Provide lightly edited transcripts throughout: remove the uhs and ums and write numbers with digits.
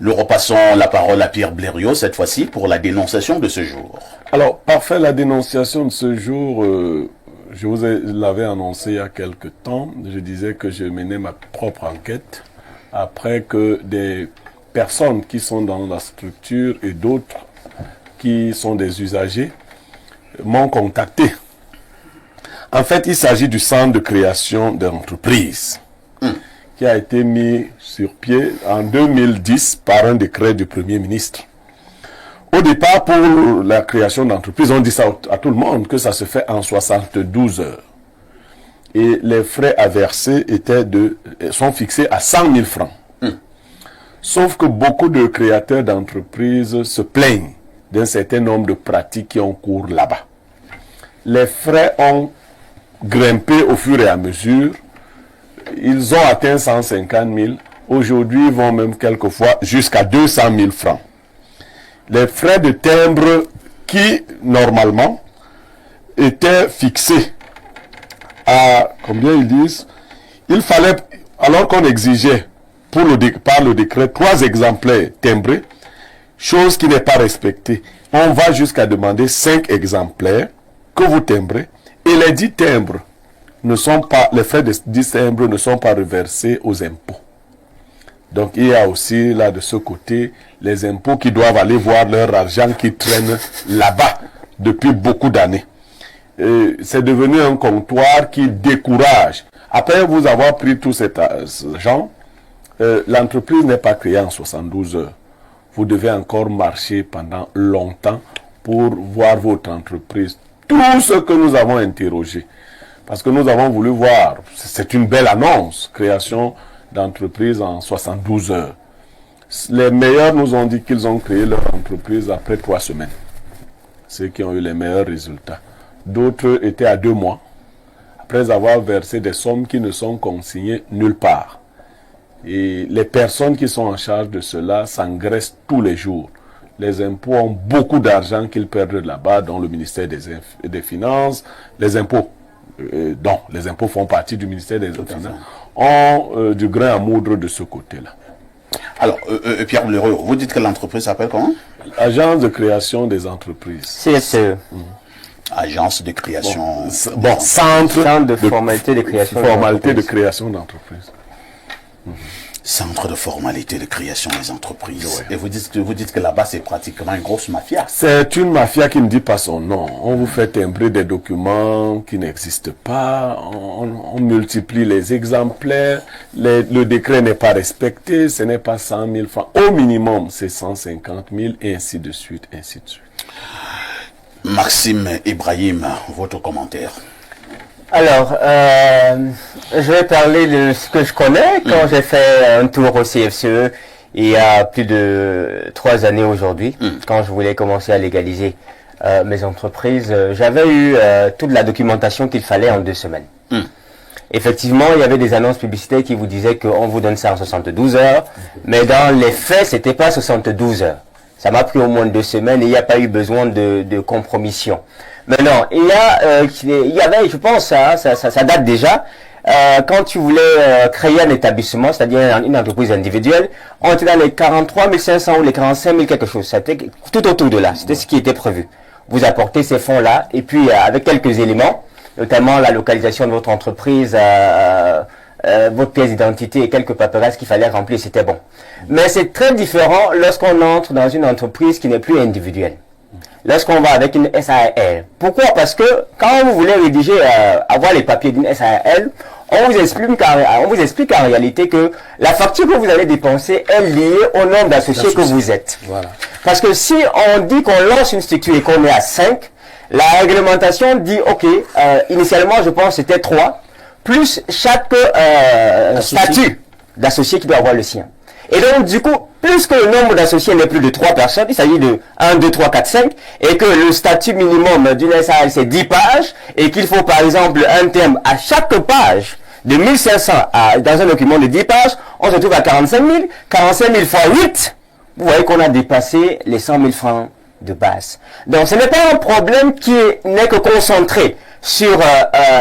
Nous repassons la parole à Pierre Blériot, cette fois-ci, pour la dénonciation de ce jour. Alors, parfait, la dénonciation de ce jour, je vous l'avais annoncé il y a quelque temps. Je disais que je menais ma propre enquête après que des personnes qui sont dans la structure et d'autres qui sont des usagers m'ont contacté. En fait, il s'agit du centre de création d'entreprises qui a été mis sur pied en 2010 par un décret du Premier ministre. Au départ, pour la création d'entreprises, on dit ça à tout le monde, que ça se fait en 72 heures. Et les frais à verser sont fixés à 100 000 francs. Sauf que beaucoup de créateurs d'entreprises se plaignent d'un certain nombre de pratiques qui ont cours là-bas. Les frais ont grimpé au fur et à mesure. Ils ont atteint 150 000. Aujourd'hui, ils vont même quelquefois jusqu'à 200 000 francs. Les frais de timbre qui, normalement, étaient fixés à, combien ils disent, il fallait, alors qu'on exigeait par le décret 3 exemplaires timbrés, chose qui n'est pas respectée. On va jusqu'à demander 5 exemplaires que vous timbrez, et les 10 timbres ne sont pas, les frais de 10 timbres ne sont pas reversés aux impôts. Donc il y a aussi là de ce côté les impôts qui doivent aller voir leur argent qui traîne là-bas depuis beaucoup d'années. C'est devenu un comptoir qui décourage. Après vous avoir pris tout cet argent, l'entreprise n'est pas créée en 72 heures. Vous devez encore marcher pendant longtemps pour voir votre entreprise. Tout ce que nous avons interrogé, parce que nous avons voulu voir, c'est une belle annonce, création d'entreprise en 72 heures. Les meilleurs nous ont dit qu'ils ont créé leur entreprise après 3 semaines. Ceux qui ont eu les meilleurs résultats. D'autres étaient à 2 mois, après avoir versé des sommes qui ne sont consignées nulle part. Et les personnes qui sont en charge de cela s'engraissent tous les jours. Les impôts ont beaucoup d'argent qu'ils perdent là-bas, dont le ministère des Finances, les impôts. Donc, les impôts font partie du ministère des Finances, ont du grain à moudre de ce côté-là. Alors, Pierre Blériot, vous dites que l'entreprise s'appelle comment? Agence de création des entreprises. CSE. Agence de création. Centre de formalité de création d'entreprise. Centre de formalité de création des entreprises. Ouais. Et vous dites que là-bas, c'est pratiquement une grosse mafia. C'est une mafia qui ne dit pas son nom. On vous fait timbrer des documents qui n'existent pas. On multiplie les exemplaires. Le décret n'est pas respecté. Ce n'est pas 100 000 francs. Au minimum, c'est 150 000 et ainsi de suite, ainsi de suite. Maxime Ibrahim, votre commentaire. Alors, je vais parler de ce que je connais quand j'ai fait un tour au CFCE il y a plus de 3 années aujourd'hui, quand je voulais commencer à légaliser mes entreprises. J'avais eu toute la documentation qu'il fallait en 2 semaines. Effectivement, il y avait des annonces publicitaires qui vous disaient qu'on vous donne ça en 72 heures, mais dans les faits, c'était pas 72 heures. Ça m'a pris au moins 2 semaines et il n'y a pas eu besoin de compromission. Maintenant, il y avait, je pense, ça date déjà, quand tu voulais créer un établissement, c'est-à-dire une entreprise individuelle, on était dans les 43 500 ou les 45 000 quelque chose. C'était tout autour de là. C'était ce qui était prévu. Vous apportez ces fonds-là et puis avec quelques éléments, notamment la localisation de votre entreprise, votre pièce d'identité et quelques paperasses qu'il fallait remplir, c'était bon. Mais c'est très différent lorsqu'on entre dans une entreprise qui n'est plus individuelle. Lorsqu'on va avec une SARL. Pourquoi? Parce que quand vous voulez rédiger, avoir les papiers d'une SARL, on vous explique en réalité que la facture que vous allez dépenser est liée au nombre d'associés que vous êtes. Voilà. Parce que si on dit qu'on lance une structure et qu'on est à 5, la réglementation dit, ok, initialement je pense que c'était 3, plus chaque statut d'associé qui doit avoir le sien. Et donc, du coup, plus que le nombre d'associés n'est plus de 3 personnes, il s'agit de 1, 2, 3, 4, 5, et que le statut minimum d'une SARL, c'est 10 pages, et qu'il faut, par exemple, un terme à chaque page de 1500 dans un document de 10 pages, on se trouve à 45 000. 45 000 fois 8, vous voyez qu'on a dépassé les 100 000 francs de base. Donc, ce n'est pas un problème qui n'est que concentré sur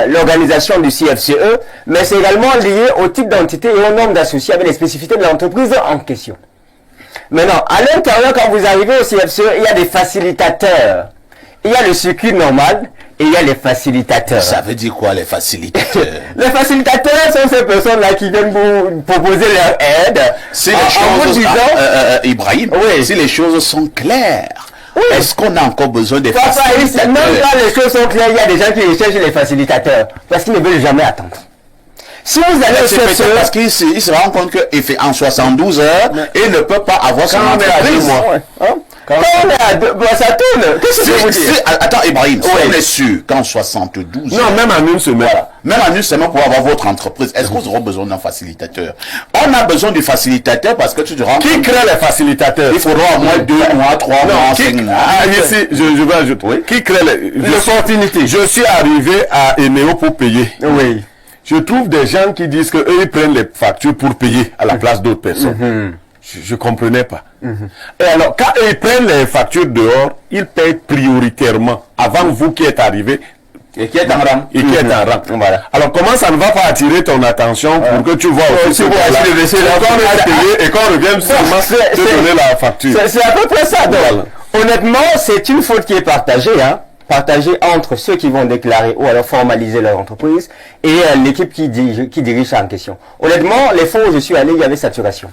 l'organisation du CFCE, mais c'est également lié au type d'entité et au nombre d'associés avec les spécificités de l'entreprise en question. Maintenant, à l'intérieur, quand vous arrivez au CFCE, il y a des facilitateurs. Il y a le circuit normal et il y a les facilitateurs. Ça veut dire quoi, les facilitateurs? Les facilitateurs sont ces personnes-là qui viennent vous proposer leur aide. Si les choses, Ibrahim, oui. Si les choses sont claires, oui. Est-ce qu'on a encore besoin des facilitateurs? facilitateurs? Même quand les choses sont claires, il y a des gens qui recherchent les facilitateurs parce qu'ils ne veulent jamais attendre. Si vous allez au CFCE, parce qu'il se rend compte qu'il fait en 72 heures et il ne peut pas avoir son entreprise. Quand on est à 2 mois, ça tourne. Qu'est-ce que je veux dire? Attends, Ibrahim, si on est sûr qu'en 72 heures... Non, même en une semaine. Voilà, même en une semaine pour avoir votre entreprise, est-ce qu'on aura besoin d'un facilitateur? On a besoin du facilitateur parce que tu te rends compte... Qui crée les facilitateurs? Il faudra au moins 2 mois, 3 mois, 5 mois. Ici, je vais ajouter. Oui. Qui crée l'opportunité? Je suis arrivé à Eneo pour payer. Oui. Je trouve des gens qui disent qu'eux, ils prennent les factures pour payer à la place d'autres personnes. Je ne comprenais pas. Et alors, quand ils prennent les factures dehors, ils payent prioritairement avant vous qui êtes arrivé et qui est en rang. Voilà. Alors, comment ça ne va pas attirer ton attention pour que tu vois aussi et qu'on revienne seulement te donner la facture? C'est à peu près ça. Donc, honnêtement, c'est une faute qui est partagée, hein. Partagée entre ceux qui vont déclarer ou alors formaliser leur entreprise et l'équipe qui dirige ça en question. Honnêtement, les fois où je suis allé, il y avait saturation.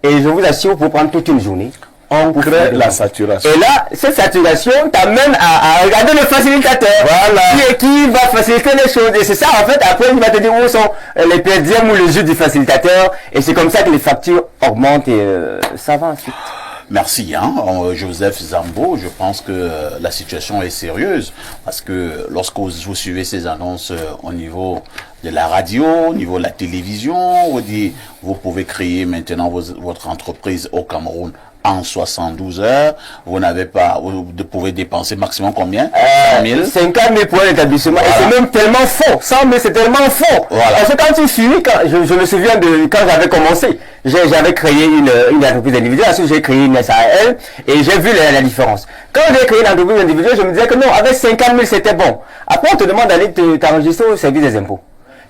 Et je vous assure, pour prendre toute une journée, on crée la saturation. Et là, cette saturation t'amène à regarder le facilitateur. Voilà. Qui va faciliter les choses. Et c'est ça, en fait, après, il va te dire où sont les PDM ou les jeux du facilitateur. Et c'est comme ça que les factures augmentent et ça va ensuite. Merci, Joseph Zambo. Je pense que la situation est sérieuse parce que lorsque vous suivez ces annonces au niveau de la radio, au niveau de la télévision, vous pouvez créer maintenant votre entreprise au Cameroun en 72 heures. Vous pouvez dépenser maximum combien? 50 000 pour l'établissement. Voilà. Et c'est même tellement faux. 100 000, c'est tellement faux. Voilà. Parce que quand tu finis, je me souviens de quand j'avais commencé, j'avais créé une entreprise individuelle, ensuite j'ai créé une SARL et j'ai vu la différence. Quand j'ai créé une entreprise individuelle, je me disais que non, avec 50 000, c'était bon. Après, on te demande d'aller t'enregistrer au service des impôts.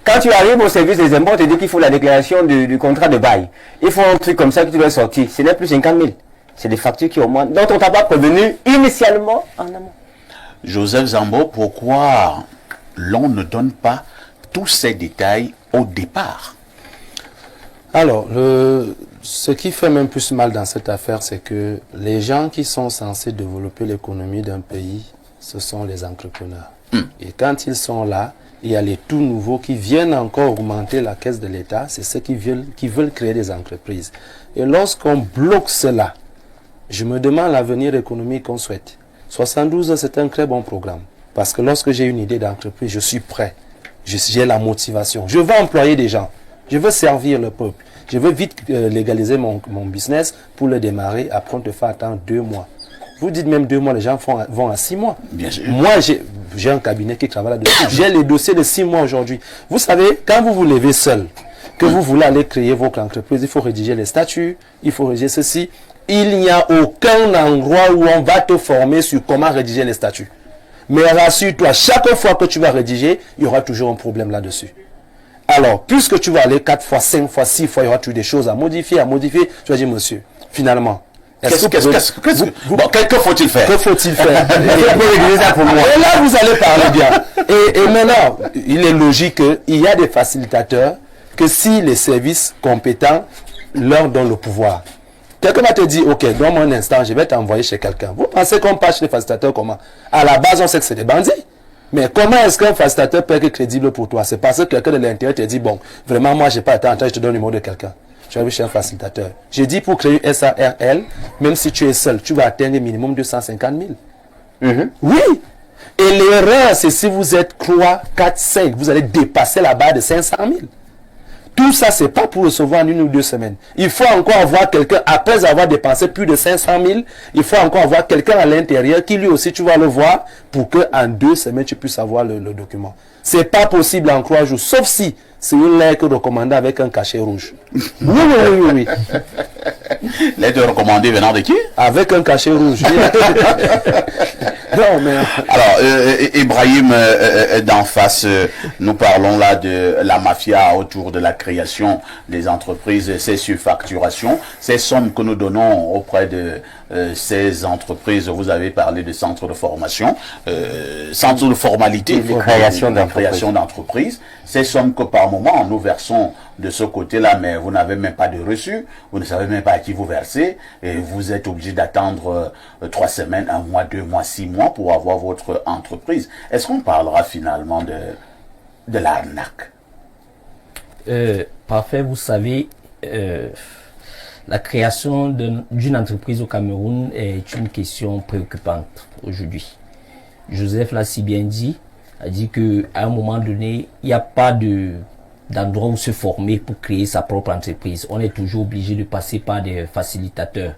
Quand tu arrives au service des impôts, on te dit qu'il faut la déclaration du contrat de bail. Il faut un truc comme ça que tu dois sortir. Ce n'est plus 50 000. C'est des factures qui augmentent, dont on t'a pas prévenu initialement en amont. Joseph Zambo, pourquoi l'on ne donne pas tous ces détails au départ? Alors, ce qui fait même plus mal dans cette affaire, c'est que les gens qui sont censés développer l'économie d'un pays, ce sont les entrepreneurs. Et quand ils sont là, il y a les tout nouveaux qui viennent encore augmenter la caisse de l'État. C'est ceux qui veulent créer des entreprises. Et lorsqu'on bloque cela, je me demande l'avenir économique qu'on souhaite. 72 heures, c'est un très bon programme. Parce que lorsque j'ai une idée d'entreprise, je suis prêt. J'ai la motivation. Je veux employer des gens. Je veux servir le peuple. Je veux vite légaliser mon business pour le démarrer. Après, on te fait attendre 2 mois. Vous dites même 2 mois, les gens vont à 6 mois. Bien sûr. Moi, j'ai un cabinet qui travaille là-dessus. J'ai les dossiers de 6 mois aujourd'hui. Vous savez, quand vous vous levez seul, que vous voulez aller créer votre entreprise, il faut rédiger les statuts, il faut rédiger ceci. Il n'y a aucun endroit où on va te former sur comment rédiger les statuts. Mais rassure-toi, chaque fois que tu vas rédiger, il y aura toujours un problème là-dessus. Alors, puisque tu vas aller 4 fois, 5 fois, 6 fois, il y aura toujours des choses à modifier. Tu vas dire, monsieur, finalement, que faut-il faire? Que faut-il faire? Et là, vous allez parler bien. Et maintenant, il est logique qu'il y a des facilitateurs que si les services compétents leur donnent le pouvoir. Quelqu'un va te dire, ok, donne-moi un instant, je vais t'envoyer chez quelqu'un. Vous pensez qu'on passe chez les facilitateurs comment? À la base, on sait que c'est des bandits. Mais comment est-ce qu'un facilitateur peut être crédible pour toi? C'est parce que quelqu'un de l'intérieur te dit, bon, vraiment, moi, je n'ai pas attendre, je te donne le numéro de quelqu'un. Je vais chez un facilitateur. J'ai dit, pour créer une SARL, même si tu es seul, tu vas atteindre minimum 250 000. Oui! Et l'erreur, c'est si vous êtes 3, 4, 5, vous allez dépasser la barre de 500 000. Tout ça, c'est pas pour recevoir en 1 ou 2 semaines. Il faut encore avoir quelqu'un, après avoir dépensé plus de 500 000, il faut encore avoir quelqu'un à l'intérieur qui lui aussi, tu vas le voir, pour qu'en 2 semaines, tu puisses avoir le document. C'est pas possible en 3 jours, sauf si c'est une lettre recommandée avec un cachet rouge. Oui. Lettre recommandée venant de qui? Avec un cachet rouge. Non, mais... Alors, Ibrahim, d'en face, nous parlons là de la mafia autour de la création des entreprises, ces surfacturations, ces sommes que nous donnons auprès de ces entreprises. Vous avez parlé de centres de formation, centres de formalité, de création d'entreprises. Ces sommes que par moment nous versons de ce côté-là, mais vous n'avez même pas de reçu, vous ne savez même pas à qui vous versez, et vous êtes obligé d'attendre 3 semaines, 1 mois, 2 mois, 6 mois pour avoir votre entreprise. Est-ce qu'on parlera finalement de l'arnaque? Parfait, vous savez, la création d'une entreprise au Cameroun est une question préoccupante aujourd'hui. Joseph l'a si bien dit, a dit qu'à un moment donné, il n'y a pas d'endroit où se former pour créer sa propre entreprise. On est toujours obligé de passer par des facilitateurs.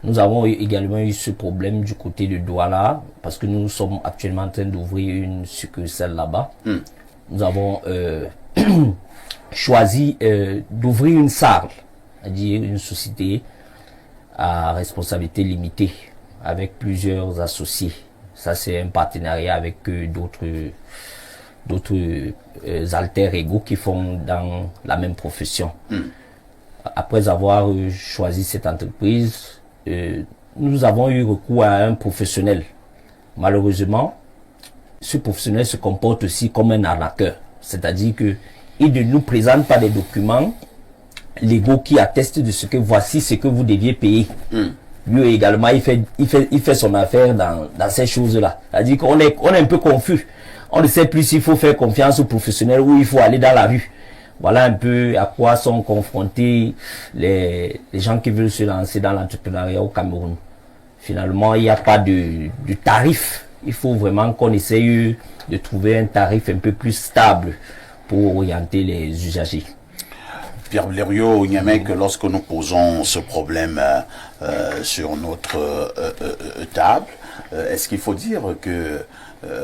Nous avons également eu ce problème du côté de Douala, parce que nous sommes actuellement en train d'ouvrir une succursale là-bas. Nous avons choisi d'ouvrir une SARL, c'est-à-dire une société à responsabilité limitée, avec plusieurs associés. Ça, c'est un partenariat avec d'autres alter ego qui font dans la même profession. Après avoir choisi cette entreprise, nous avons eu recours à un professionnel. Malheureusement, ce professionnel se comporte aussi comme un arnaqueur. C'est-à-dire que il ne nous présente pas des documents légaux qui attestent de ce que voici ce que vous deviez payer. Lui également, il fait son affaire dans ces choses-là. C'est-à-dire qu'on est un peu confus. On ne sait plus s'il faut faire confiance aux professionnels ou il faut aller dans la rue. Voilà un peu à quoi sont confrontés les gens qui veulent se lancer dans l'entrepreneuriat au Cameroun. Finalement, il n'y a pas de tarif. Il faut vraiment qu'on essaye de trouver un tarif un peu plus stable pour orienter les usagers. Pierre Blériot, que lorsque nous posons ce problème sur notre table, est-ce qu'il faut dire que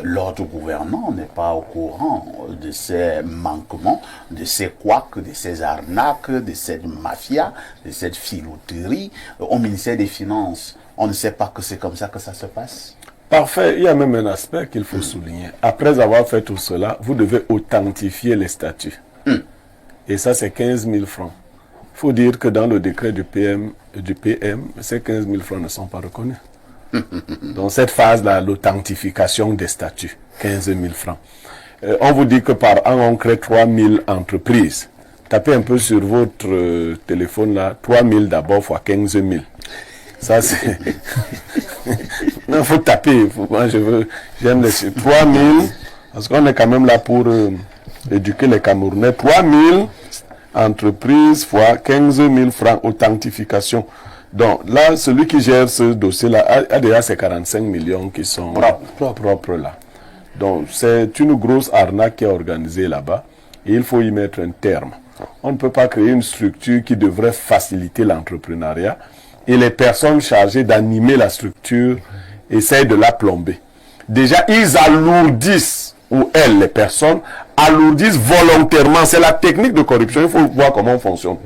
l'ordre gouvernant n'est pas au courant de ces manquements, de ces couacs, de ces arnaques, de cette mafia, de cette filouterie au ministère des Finances? On ne sait pas que c'est comme ça que ça se passe? Parfait. Il y a même un aspect qu'il faut souligner. Après avoir fait tout cela, vous devez authentifier les statuts. Et ça, c'est 15 000 francs. Il faut dire que dans le décret du PM, ces 15 000 francs ne sont pas reconnus. Dans cette phase-là, l'authentification des statuts, 15 000 francs. On vous dit que par an, on crée 3 000 entreprises. Tapez un peu sur votre téléphone là, 3 000 d'abord fois 15 000. Ça, c'est... Non, il faut taper. Moi, j'aime les 3 000, parce qu'on est quand même là pour éduquer les Camerounais. 3 000 entreprises fois 15 000 francs, authentification. Donc là, celui qui gère ce dossier-là a déjà ces 45 millions qui sont propres là. Donc c'est une grosse arnaque qui est organisée là-bas et il faut y mettre un terme. On ne peut pas créer une structure qui devrait faciliter l'entrepreneuriat et les personnes chargées d'animer la structure essayent de la plomber. Déjà, ils alourdissent, ou elles, les personnes, alourdissent volontairement. C'est la technique de corruption, il faut voir comment on fonctionne.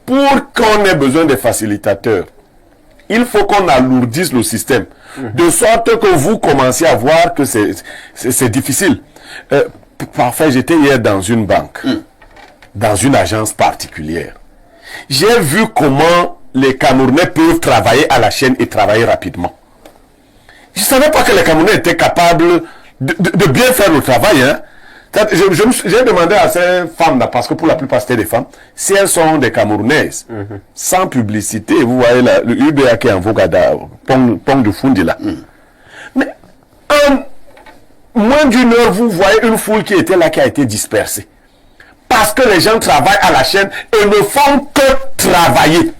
Pour qu'on ait besoin des facilitateurs, il faut qu'on alourdisse le système. De sorte que vous commenciez à voir que c'est difficile. Parfait, j'étais hier dans une banque, dans une agence particulière. J'ai vu comment les Camerounais peuvent travailler à la chaîne et travailler rapidement. Je ne savais pas que les Camerounais étaient capables de bien faire le travail. Hein. J'ai demandé à ces femmes-là, parce que pour la plupart c'était des femmes, si elles sont des Camerounaises, sans publicité, vous voyez là, le UBA qui est en Vogada, Pont du Fundi là. Mais en moins d'une heure, vous voyez une foule qui était là, qui a été dispersée. Parce que les gens travaillent à la chaîne et ne font que travailler.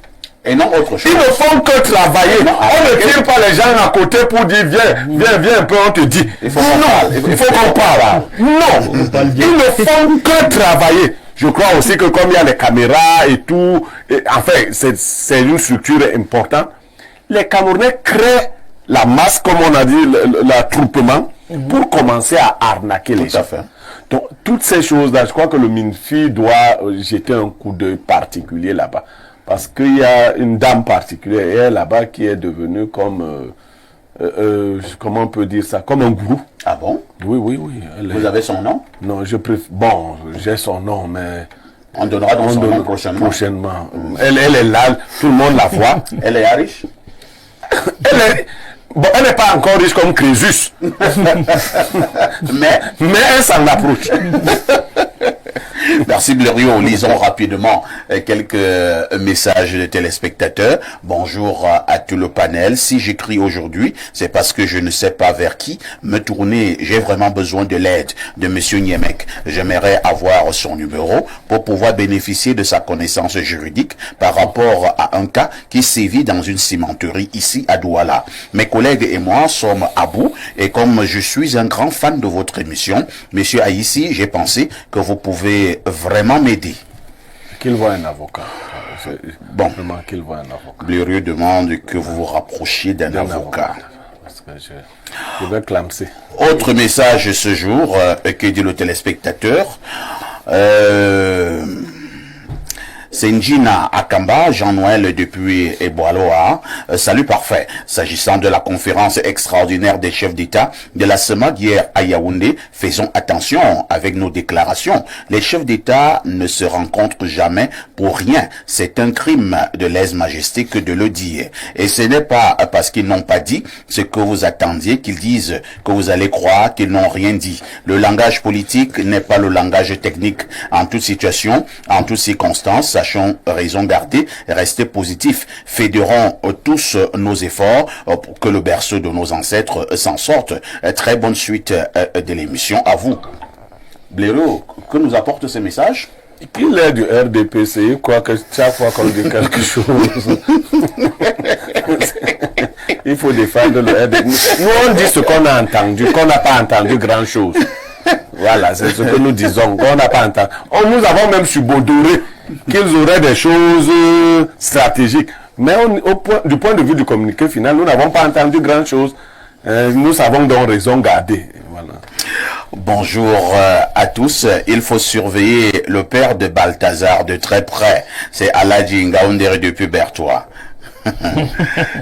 Et non autre chose. Ils ne font que travailler. On ne tire pas les gens à côté pour dire viens un peu, on te dit. Il faut qu'on parle. Non, ils ne font que travailler. Je crois aussi que comme il y a les caméras et tout, enfin, c'est une structure importante. Les Camerounais créent la masse, comme on a dit, l'attroupement, pour commencer à arnaquer les gens. Donc, toutes ces choses-là, je crois que le MINFI doit jeter un coup d'œil particulier là-bas. Parce qu'il y a une dame particulière là-bas qui est devenue comme comment on peut dire ça, comme un gourou. Ah bon? Oui. Vous avez son nom? Non, bon, j'ai son nom, mais... On donnera donc son nom prochainement. Elle est là, tout le monde la voit. Elle est riche? Elle n'est pas encore riche comme Crésus. mais elle s'en approche. Merci Blériot. Lisons rapidement quelques messages de téléspectateurs. Bonjour à tout le panel. Si j'écris aujourd'hui, c'est parce que je ne sais pas vers qui me tourner. J'ai vraiment besoin de l'aide de Monsieur Niemek. J'aimerais avoir son numéro pour pouvoir bénéficier de sa connaissance juridique par rapport à un cas qui sévit dans une cimenterie ici à Douala. Mes collègues et moi sommes à bout et comme je suis un grand fan de votre émission, Monsieur Aïssi, j'ai pensé que vous pouvez vraiment m'aider. Qu'il voit un avocat. Bon. Vraiment qu'il voit un avocat. Blériot demande que vous vous rapprochiez d'un avocat. Parce que je vais clamser. Autre message ce jour que dit le téléspectateur. Senjina Akamba, Jean-Noël depuis Eboaloa, salut parfait. S'agissant de la conférence extraordinaire des chefs d'État de la semaine d'hier à Yaoundé, faisons attention avec nos déclarations. Les chefs d'État ne se rencontrent jamais pour rien. C'est un crime de lèse-majesté que de le dire. Et ce n'est pas parce qu'ils n'ont pas dit ce que vous attendiez qu'ils disent que vous allez croire qu'ils n'ont rien dit. Le langage politique n'est pas le langage technique. En toute situation, en toutes circonstances, sachons raison garder, rester positifs, fédérons tous nos efforts pour que le berceau de nos ancêtres s'en sorte. Très bonne suite de l'émission à vous. Blériot, que nous apporte ce message? Qu'il est du RDPC, quoique chaque fois qu'on dit quelque chose, il faut défendre le RDPC. Nous on dit ce qu'on a entendu, qu'on n'a pas entendu grand chose. Voilà, c'est ce que nous disons, qu'on n'a pas entendu. Nous avons même subodoré qu'ils auraient des choses stratégiques. Mais du point de vue du communiqué final, nous n'avons pas entendu grand chose. Nous savons donc raison garder. Voilà. Bonjour à tous. Il faut surveiller le père de Balthazar de très près. C'est Aladji Ngaoundéré depuis Bertois.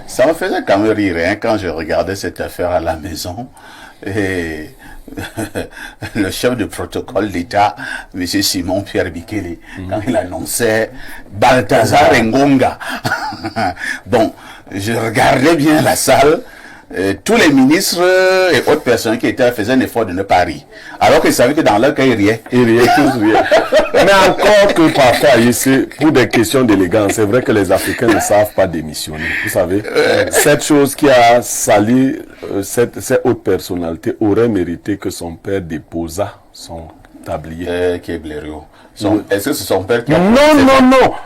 Ça me faisait quand même rire quand je regardais cette affaire à la maison. Et le chef de protocole d'État, M. Simon Pierre Bikele, quand il annonçait Balthazar Ngonga. Bon, je regardais bien la salle. Tous les ministres et autres personnes qui étaient faisaient un effort de ne pas rire. Alors qu'ils savaient que dans leur cas, ils riaient. Tous riaient. Mais encore que parfois, ici, pour des questions d'élégance, c'est vrai que les Africains ne savent pas démissionner. Vous savez, cette chose qui a sali cette haute personnalité aurait mérité que son père déposât son tablier. Qui est Blériot. Est-ce que c'est son père qui a... Non.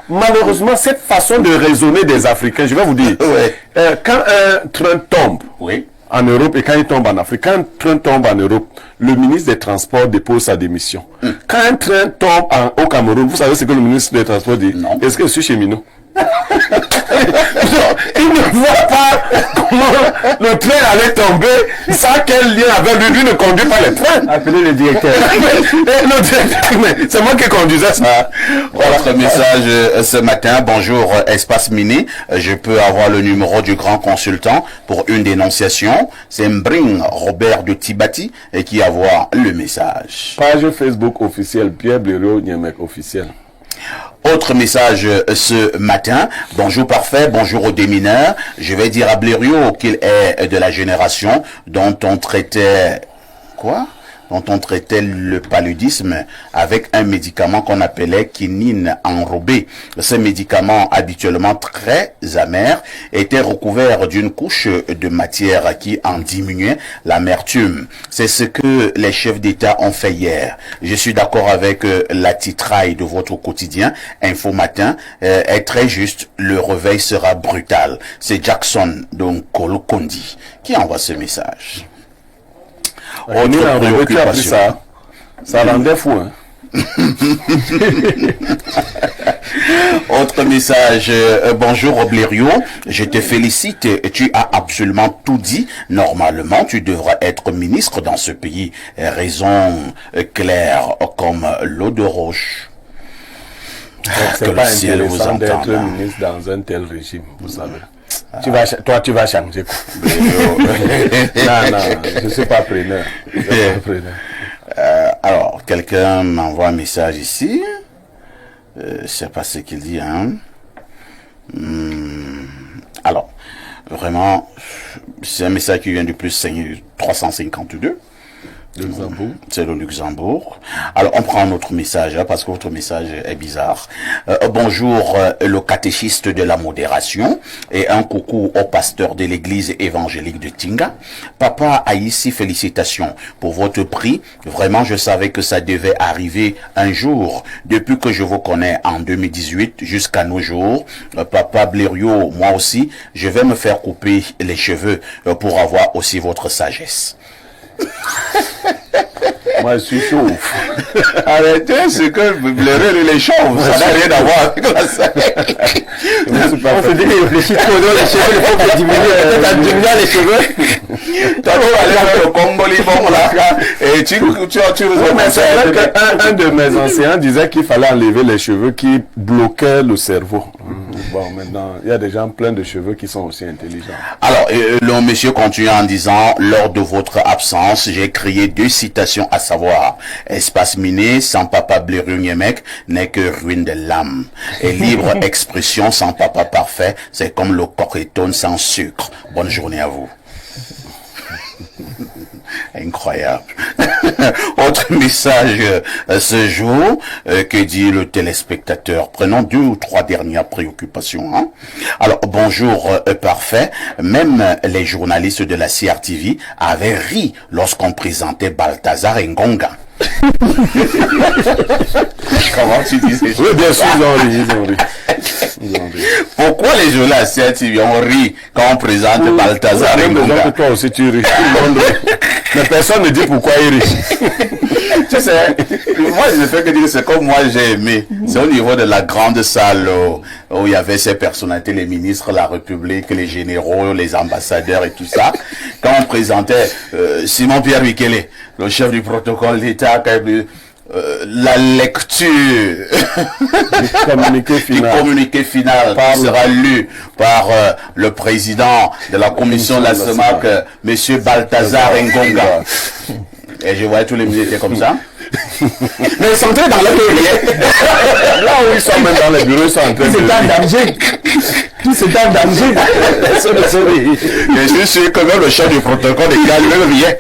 Malheureusement, cette façon de raisonner des Africains, je vais vous dire, quand un train tombe en Europe et quand il tombe en Afrique, quand un train tombe en Europe, le ministre des Transports dépose sa démission. Quand un train tombe au Cameroun, vous savez ce que le ministre des Transports dit? Non. Est-ce que je suis cheminot? Il ne voit pas comment le train allait tomber, sans quel lien avec lui. Lui ne conduit pas les trains. Appelez le directeur. C'est moi qui conduisais ça. Autre message ce matin. Bonjour Espace Mini. Je peux avoir le numéro du grand consultant pour une dénonciation. C'est Mbring Robert de Tibati et qui envoie le message. Page Facebook officielle Pierre Blériot Niemek officiel. Autre message ce matin. Bonjour parfait, bonjour aux démineurs. Je vais dire à Blériot qu'il est de la génération dont on traitait... Quoi? Dont on traitait le paludisme avec un médicament qu'on appelait quinine enrobée. Ce médicament, habituellement très amer, était recouvert d'une couche de matière qui en diminuait l'amertume. C'est ce que les chefs d'État ont fait hier. Je suis d'accord avec la titraille de votre quotidien, Info Matin, est très juste. Le réveil sera brutal. C'est Jackson Donkolo Kondi qui envoie ce message. Autre préoccupation. Ça rendait fou, hein. Autre message. Bonjour Blériot, je te félicite. Tu as absolument tout dit. Normalement, tu devras être ministre dans ce pays. Raison claire comme l'eau de roche. C'est pas intéressant d'être ministre dans un tel régime, vous savez. Toi, tu vas changer quoi. Non, je ne suis pas preneur. Alors, quelqu'un m'envoie un message ici. Je ne sais pas ce qu'il dit. Hein. Alors, vraiment, c'est un message qui vient du plus 352. Luxembourg. C'est le Luxembourg. Alors, on prend un autre message, hein, parce que votre message est bizarre. Bonjour, le catéchiste de la modération, et un coucou au pasteur de l'église évangélique de Tinga. Papa Aïssi, félicitations pour votre prix. Vraiment, je savais que ça devait arriver un jour. Depuis que je vous connais en 2018 jusqu'à nos jours, Papa Blériot, moi aussi, je vais me faire couper les cheveux pour avoir aussi votre sagesse. Moi, je suis chauve. Arrêtez, c'est que blairer les chauves, ça n'a rien à voir avec la sagesse. On se dit, réfléchis trop dans les cheveux, il faut que diminuer, peut-être en diminuant les cheveux. Toi, tu vas aller dans le Congo, bon, là, et tu Mais c'est vrai qu'un de mes enseignants disait qu'il fallait enlever les cheveux qui bloquaient le cerveau. Bon, maintenant, il y a des gens pleins de cheveux qui sont aussi intelligents. Alors, le monsieur continue en disant, lors de votre absence, j'ai créé 2 citations à savoir, espace miné sans papa Blériot Niemek n'est que ruine de l'âme. Et libre expression sans papa parfait, c'est comme le coqueton sans sucre. Bonne journée à vous. Incroyable. Autre message ce jour, que dit le téléspectateur. Prenons 2 ou 3 dernières préoccupations. Hein. Alors, bonjour parfait. Même les journalistes de la CRTV avaient ri lorsqu'on présentait Balthazar Ngonga. Comment tu dis ces choses? Oui, bien sûr, ils ont ri. Pourquoi les journalistes de la CRTV ont ri quand on présente Balthazar Même les gens Ngonga? que toi aussi tu ris. Mais personne ne dit pourquoi il rit. Tu sais, moi je ne fais que dire c'est comme moi j'ai aimé. C'est au niveau de la grande salle où il y avait ces personnalités, les ministres de la République, les généraux, les ambassadeurs et tout ça. Quand on présentait Simon Pierre Michele, le chef du protocole d'État, la lecture du communiqué final qui sera lu par le président de la commission de la SEMAC, monsieur Balthazar Ngonga. Et je voyais tous les militaires comme ça. Mais ils sont entrés dans le bureau. Là où ils sont même dans les bureaux, ils sont en train de C'est un danger. C'est un danger. Je suis sûr que même le chef du protocole est calme, même rien.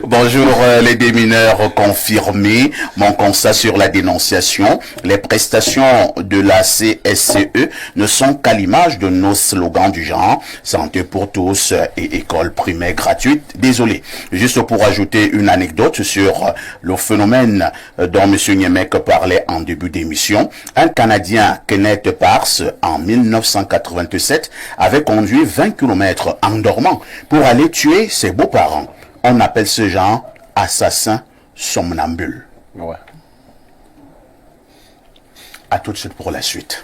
Bonjour les démineurs confirmés. Mon constat sur la dénonciation. Les prestations de la CSCE ne sont qu'à l'image de nos slogans du genre santé pour tous et école primaire gratuite. Désolé. Juste pour ajouter une anecdote sur le phénomène dont M. Niemek parlait en début d'émission. Un Canadien, Kenneth Pars, en 1987, avait conduit 20 km en dormant pour aller tuer ses beaux-parents. On appelle ce genre assassin somnambule. Ouais. À tout de suite pour la suite.